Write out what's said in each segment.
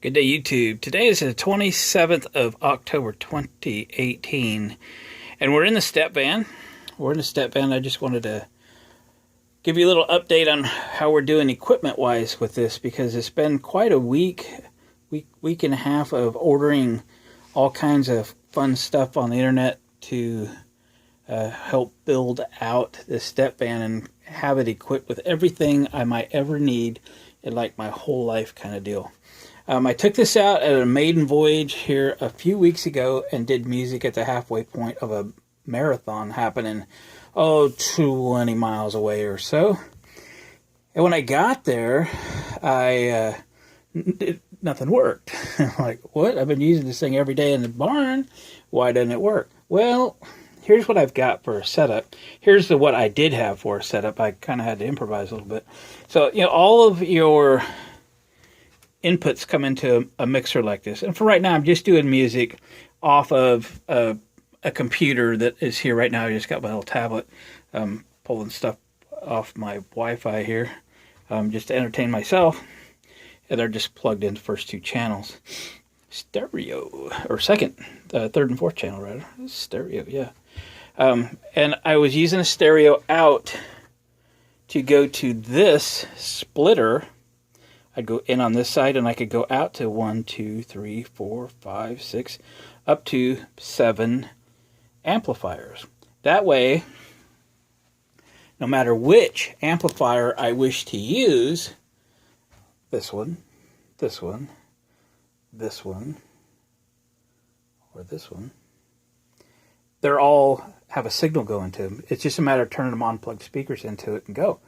Good day, YouTube. Today is the 27th of October, 2018, and we're in the Stepvan. I just wanted to give you a little update on how we're doing equipment-wise with this, because it's been quite a week and a half of ordering all kinds of fun stuff on the internet to help build out the Stepvan and have it equipped with everything I might ever need in like my whole life kind of deal. I took this out at a maiden voyage here a few weeks ago and did music at the halfway point of a marathon happening, 20 miles away or so. And when I got there, nothing worked. I'm like, what? I've been using this thing every day in the barn. Why doesn't it work? Well, here's what I've got for a setup. Here's what I did have for a setup. I kind of had to improvise a little bit. So, all of your inputs come into a mixer like this. And for right now, I'm just doing music off of a computer that is here right now. I just got my little tablet, pulling stuff off my Wi-Fi here, just to entertain myself. And they're just plugged in the first two channels. Stereo, or third and fourth channel rather. Stereo, yeah. And I was using a stereo out to go to this splitter. I'd go in on this side and I could go out to 1, 2, 3, 4, 5, 6, up to 7 amplifiers. That way, no matter which amplifier I wish to use, this one, this one, this one, or this one, they're all have a signal going to them. It's just a matter of turning them on, plug speakers into it, and go.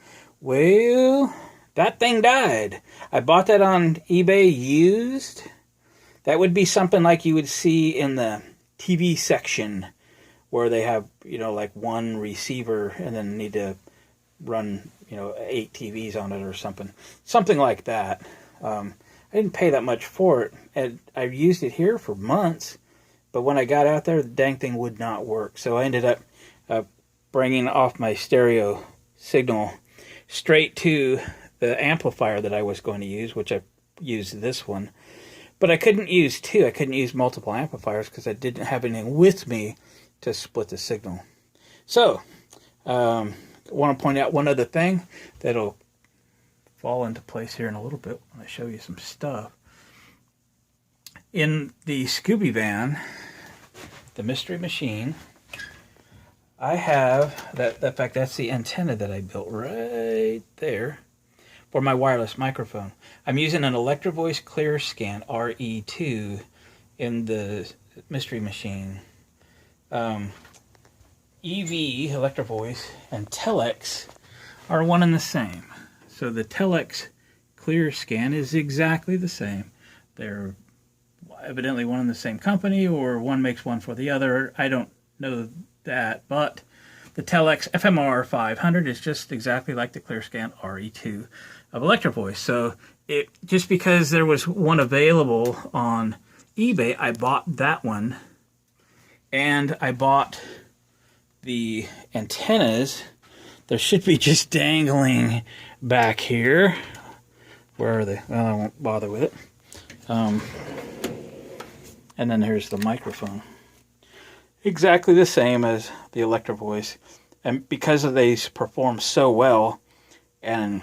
Well, that thing died. I bought that on eBay used. That would be something like you would see in the TV section where they have, like one receiver and then need to run, 8 TVs on it or something. Something like that. I didn't pay that much for it. And I've used it here for months. But when I got out there, the dang thing would not work. So I ended up bringing off my stereo signal straight to the amplifier that I was going to use, which I used this one. But I couldn't use two. I couldn't use multiple amplifiers because I didn't have anything with me to split the signal. So, I want to point out one other thing that'll fall into place here in a little bit when I show you some stuff. In the Scooby Van, the Mystery Machine, I have, in fact, that's the antenna that I built right there for my wireless microphone. I'm using an Electro Voice Clear Scan RE2 in the Mystery Machine. EV, Electro Voice, and Telex are one and the same. So the Telex Clear Scan is exactly the same. They're evidently one and the same company, or one makes one for the other. I don't know that, but the Telex FMR 500 is just exactly like the ClearScan RE2 of Electro Voice. So just because there was one available on eBay, I bought that one, and I bought the antennas. There should be just dangling back here. Where are they? Well, I won't bother with it. And then here's the microphone. Exactly the same as the Electro Voice. And because they perform so well, and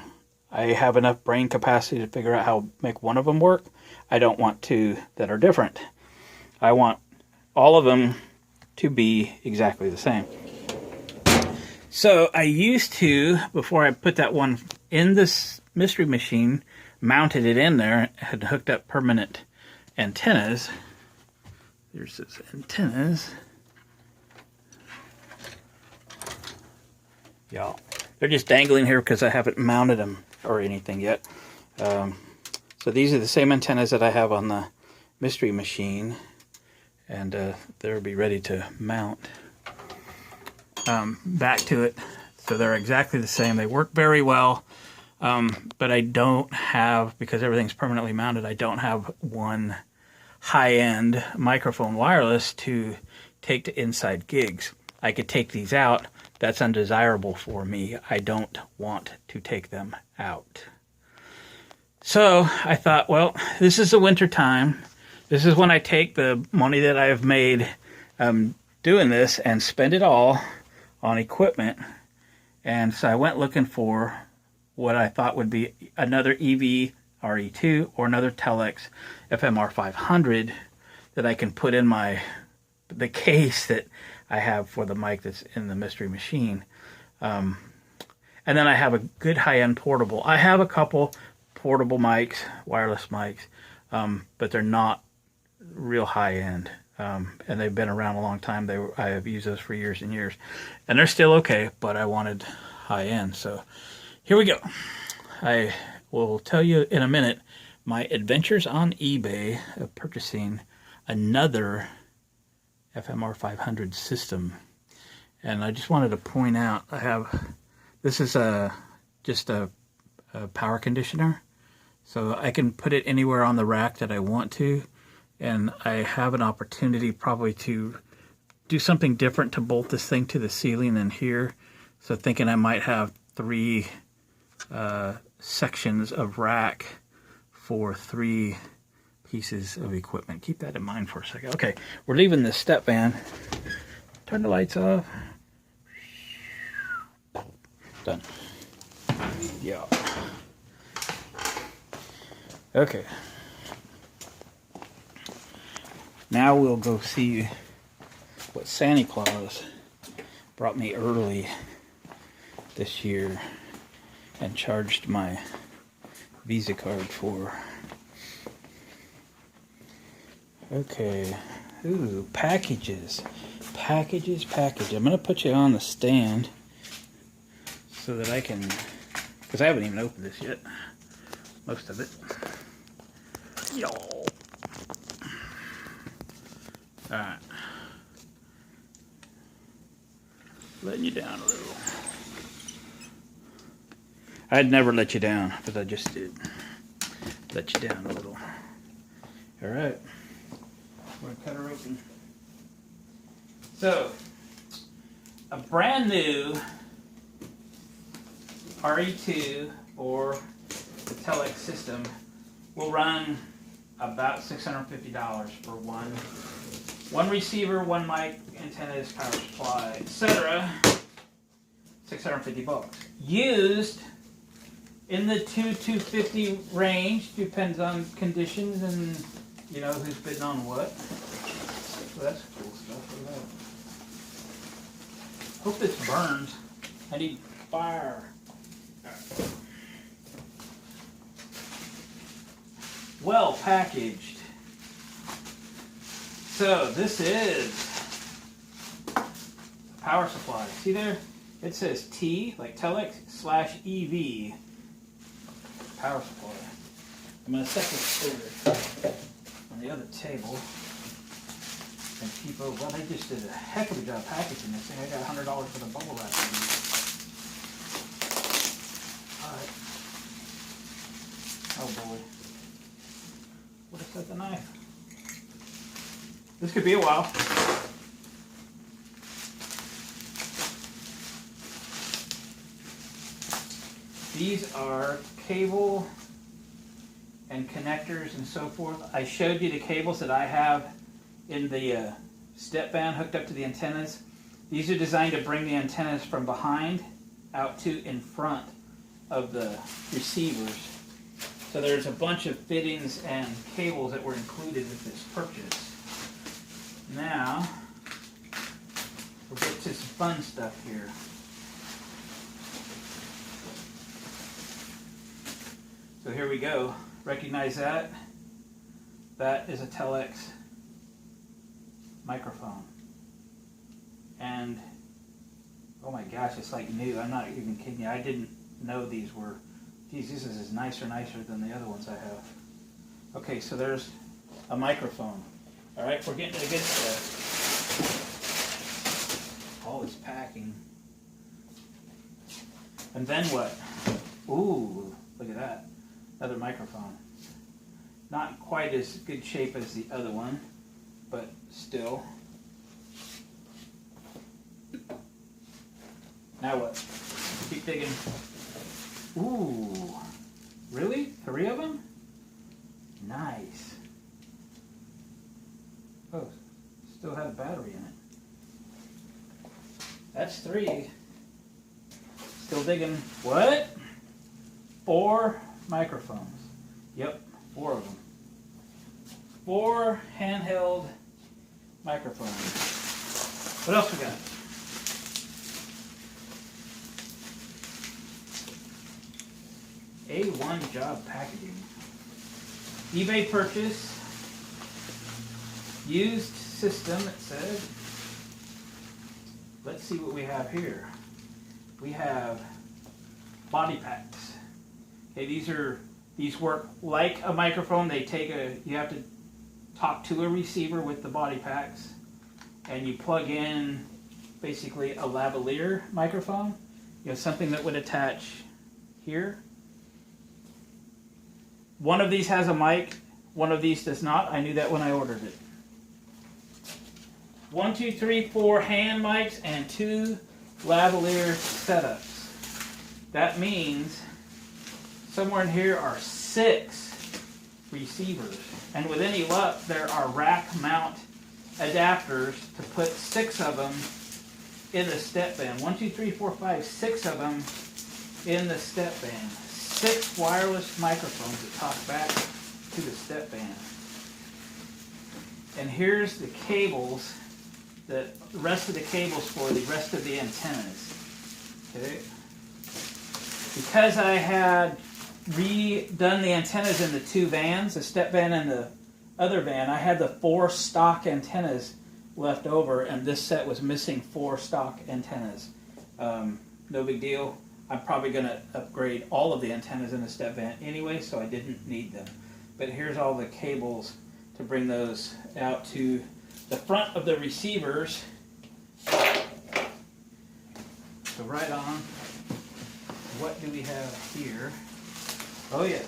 I have enough brain capacity to figure out how to make one of them work, I don't want two that are different. I want all of them to be exactly the same. So I used to, before I put that one in this Mystery Machine, mounted it in there, had hooked up permanent antennas. There's those antennas. Y'all, they're just dangling here because I haven't mounted them or anything yet. So these are the same antennas that I have on the Mystery Machine, and they'll be ready to mount. Back to it. So they're exactly the same. They work very well, but I don't have, because everything's permanently mounted, I don't have one high-end microphone wireless to take to inside gigs. I could take these out. That's undesirable for me. I don't want to take them out. So I thought, well, this is the winter time. This is when I take the money that I have made doing this and spend it all on equipment. And so I went looking for what I thought would be another EV RE2 or another Telex FMR 500 that I can put in the case that I have for the mic that's in the Mystery Machine. And then I have a good high-end portable. I have a couple portable mics, wireless mics, but they're not real high-end. And they've been around a long time. I have used those for years and years. And they're still okay, but I wanted high-end. So here we go. I will tell you in a minute my adventures on eBay of purchasing another FMR 500 system. And I just wanted to point out, this is just a power conditioner. So I can put it anywhere on the rack that I want to. And I have an opportunity probably to do something different to bolt this thing to the ceiling than here. So thinking I might have 3 sections of rack for 3 pieces of equipment. Keep that in mind for a second. Okay, we're leaving the step van. Turn the lights off. Done. Yeah. Okay. Now we'll go see what Santa Claus brought me early this year and charged my Visa card for. Okay. Ooh, packages. Packages. I'm going to put you on the stand so that I can, because I haven't even opened this yet. Most of it. Y'all. Alright. Letting you down a little. I'd never let you down, but I just did. Let you down a little. Alright. We're going to cut her open. So, a brand new RE2 or the Telex system will run about $650 for one receiver, one mic, antennas, power supply, etc. $650. Used in the $250 range, depends on conditions and you know who's bidding on what. So that's cool stuff. Look at that. Hope this burns. I need fire. Right. Well packaged. So this is power supply. See there? It says T, like Telex /EV. Power supply. I'm going to set this over on the other table and keep over. Well, they just did a heck of a job packaging this thing. I got $100 for the bubble wrap. Alright. Oh boy. What is that, the knife? This could be a while. These are cable and connectors and so forth. I showed you the cables that I have in the step van hooked up to the antennas. These are designed to bring the antennas from behind out to in front of the receivers. So there's a bunch of fittings and cables that were included with this purchase. Now, we'll get to some fun stuff here. So here we go. Recognize that? That is a Telex microphone. And, oh my gosh, it's like new. I'm not even kidding you. I didn't know these were, geez, this is nicer than the other ones I have. Okay, so there's a microphone. All right, we're getting to the good stuff. All this packing. And then what? Ooh, look at that. Another microphone. Not quite as good shape as the other one, but still. Now what? Keep digging. Ooh. Really? 3 of them? Nice. Oh, still had a battery in it. That's 3. Still digging. What? 4 microphones. Yep, 4 of them. 4 handheld microphones. What else we got? A1 job packaging. eBay purchase. Used system, it said. Let's see what we have here. We have body packs. Okay, these work like a microphone. You have to talk to a receiver with the body packs, and you plug in basically a lavalier microphone. You know, something that would attach here. One of these has a mic, one of these does not. I knew that when I ordered it. 1, 2, 3, 4 hand mics and 2 lavalier setups. That means somewhere in here are 6 receivers. And with any luck, there are rack mount adapters to put 6 of them in the step band. 1, 2, 3, 4, 5, 6 of them in the step band. 6 wireless microphones that talk back to the step band. And here's the cables, the rest of the cables for the rest of the antennas. Okay. Because I had redone the antennas in the 2 vans, the step van and the other van, I had the 4 stock antennas left over, and this set was missing 4 stock antennas. No big deal. I'm probably going to upgrade all of the antennas in the step van anyway, so I didn't need them. But here's all the cables to bring those out to the front of the receivers. So right on. What do we have here? Oh yes,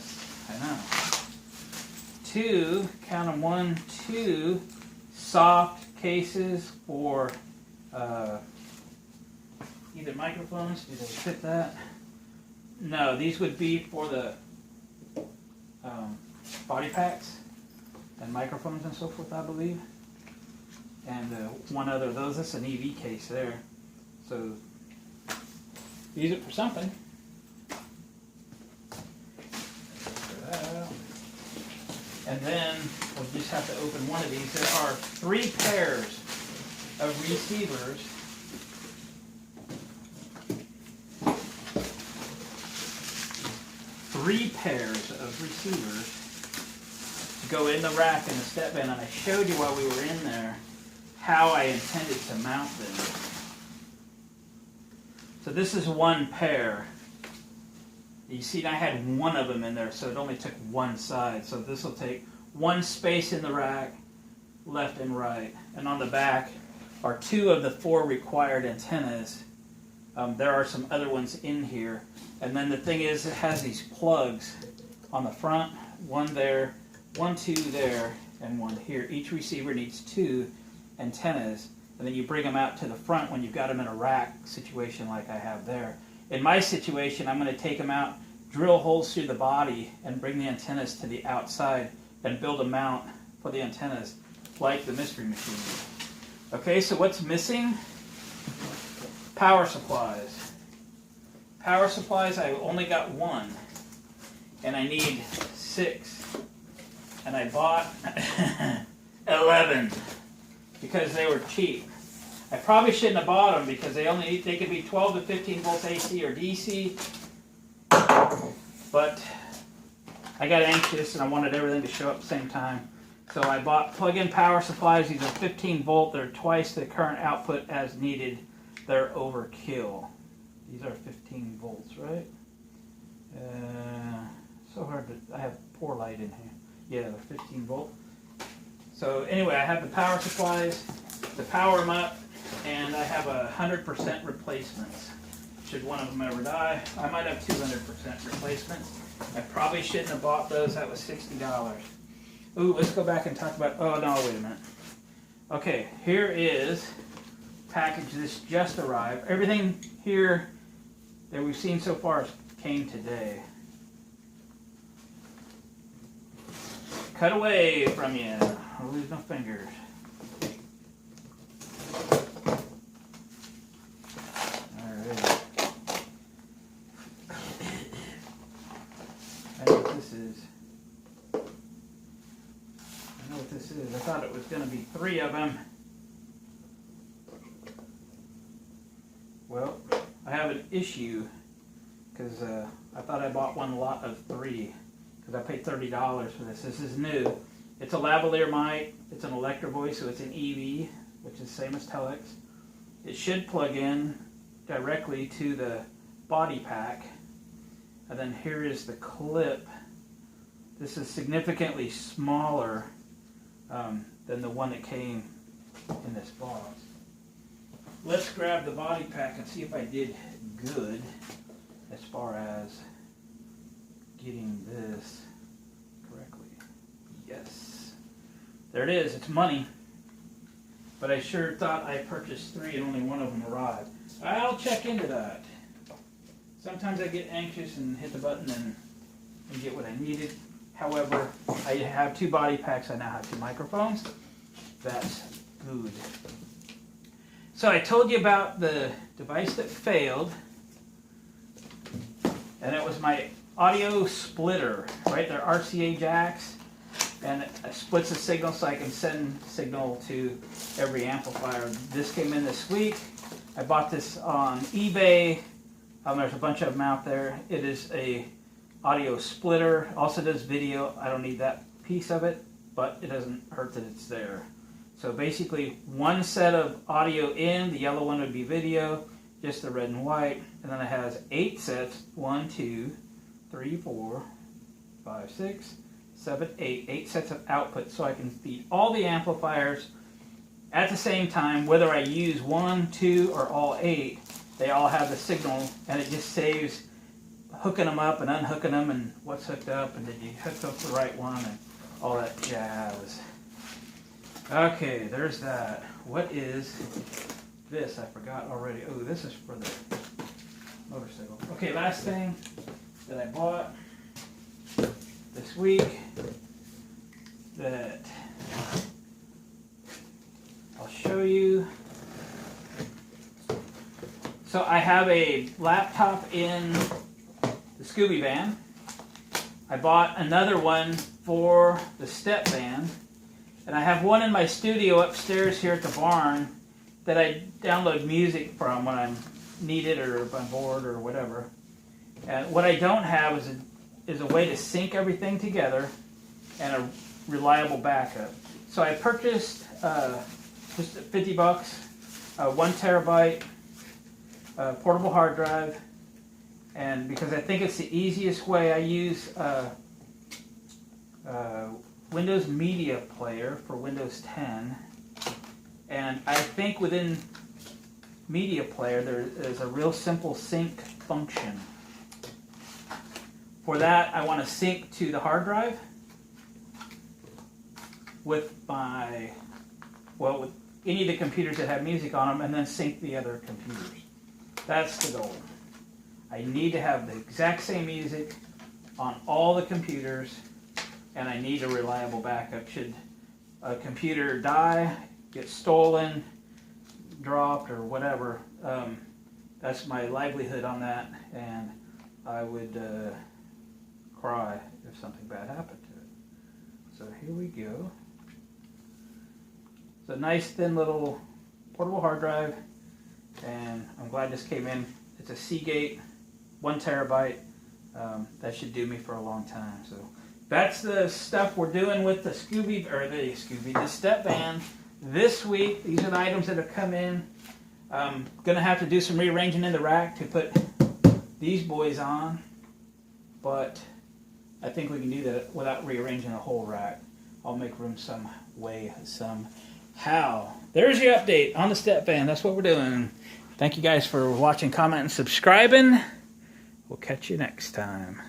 I know. 2, count them, 1, 2 soft cases for either microphones. Do they fit that? No, these would be for the body packs and microphones and so forth, I believe. And one other of those. That's an EV case there. So use it for something. And then we'll just have to open one of these. There are 3 pairs of receivers. 3 pairs of receivers to go in the rack in the step band, and I showed you while we were in there how I intended to mount them. So this is 1 pair. You see, I had 1 of them in there, so it only took 1 side. So this will take 1 space in the rack, left and right. And on the back are 2 of the 4 required antennas. There are some other ones in here. And then the thing is, it has these plugs on the front, 1 there, 1, 2 there, and 1 here. Each receiver needs 2 antennas, and then you bring them out to the front when you've got them in a rack situation like I have there. In my situation, I'm going to take them out, drill holes through the body, and bring the antennas to the outside and build a mount for the antennas like the Mystery Machine. Okay, so what's missing? Power supplies. Power supplies, I only got 1, and I need 6. And I bought 11 because they were cheap. I probably shouldn't have bought them because they could be 12 to 15 volts AC or DC. But I got anxious and I wanted everything to show up at the same time. So I bought plug-in power supplies. These are 15 volt. They're twice the current output as needed. They're overkill. These are 15 volts, right? So hard to, I have poor light in here. Yeah, they're 15 volt. So anyway, I have the power supplies to power them up, and I have 100% replacements. Should one of them ever die, I might have 200% replacements. I probably shouldn't have bought those. That was $60. Ooh, let's go back and talk about, oh no, wait a minute. Okay, here is package. This just arrived. Everything here that we've seen so far came today. cut away from you. I'll lose my fingers. Alright. I know what this is. I thought it was going to be 3 of them. Well, I have an issue because I thought I bought one lot of 3 because I paid $30 for this. This is new. It's a lavalier mic. It's an Electro Voice, so it's an EV, which is the same as Telex. It should plug in directly to the body pack. And then here is the clip. This is significantly smaller than the one that came in this box. Let's grab the body pack and see if I did good as far as getting this correctly. Yes. There it is. It's money. But I sure thought I purchased 3 and only one of them arrived. I'll check into that. Sometimes I get anxious and hit the button and get what I needed. However, I have 2 body packs. I now have 2 microphones. That's good. So I told you about the device that failed. And it was my audio splitter, right? They're RCA jacks. And it splits the signal so I can send signal to every amplifier. This came in this week. I bought this on eBay. There's a bunch of them out there. It is a audio splitter. Also does video. I don't need that piece of it, but it doesn't hurt that it's there. So basically, one set of audio in. The yellow one would be video, just the red and white. And then it has 8 sets. 1, 2, 3, 4, 5, 6, 7, 8. 8 sets of output, so I can feed all the amplifiers at the same time, whether I use 1, 2, or all 8. They all have the signal, and it just saves hooking them up and unhooking them, and what's hooked up, and did you hook up the right one, and all that jazz. Okay, there's that. What is this? I forgot already. Oh, this is for the motorcycle. Okay, last thing that I bought this week that I'll show you. So I have a laptop in the Scooby van. I bought another one for the Stepvan. And I have one in my studio upstairs here at the barn that I download music from when I need it or if I'm bored or whatever. And what I don't have is a way to sync everything together and a reliable backup. So I purchased just $50, 1 terabyte portable hard drive, and because I think it's the easiest way, I use Windows Media Player for Windows 10, and I think within Media Player there is a real simple sync function. For that, I want to sync to the hard drive with with any of the computers that have music on them, and then sync the other computers. That's the goal. I need to have the exact same music on all the computers, and I need a reliable backup. Should a computer die, get stolen, dropped, or whatever, that's my livelihood on that, and I would cry if something bad happened to it. So here we go. It's a nice thin little portable hard drive, and I'm glad this came in. It's a Seagate, 1 terabyte. That should do me for a long time. So that's the stuff we're doing with the Stepvan this week. These are the items that have come in. I'm gonna have to do some rearranging in the rack to put these boys on, but I think we can do that without rearranging the whole rack. I'll make room some way, somehow. There's your update on the Stepvan. That's what we're doing. Thank you guys for watching, commenting, subscribing. We'll catch you next time.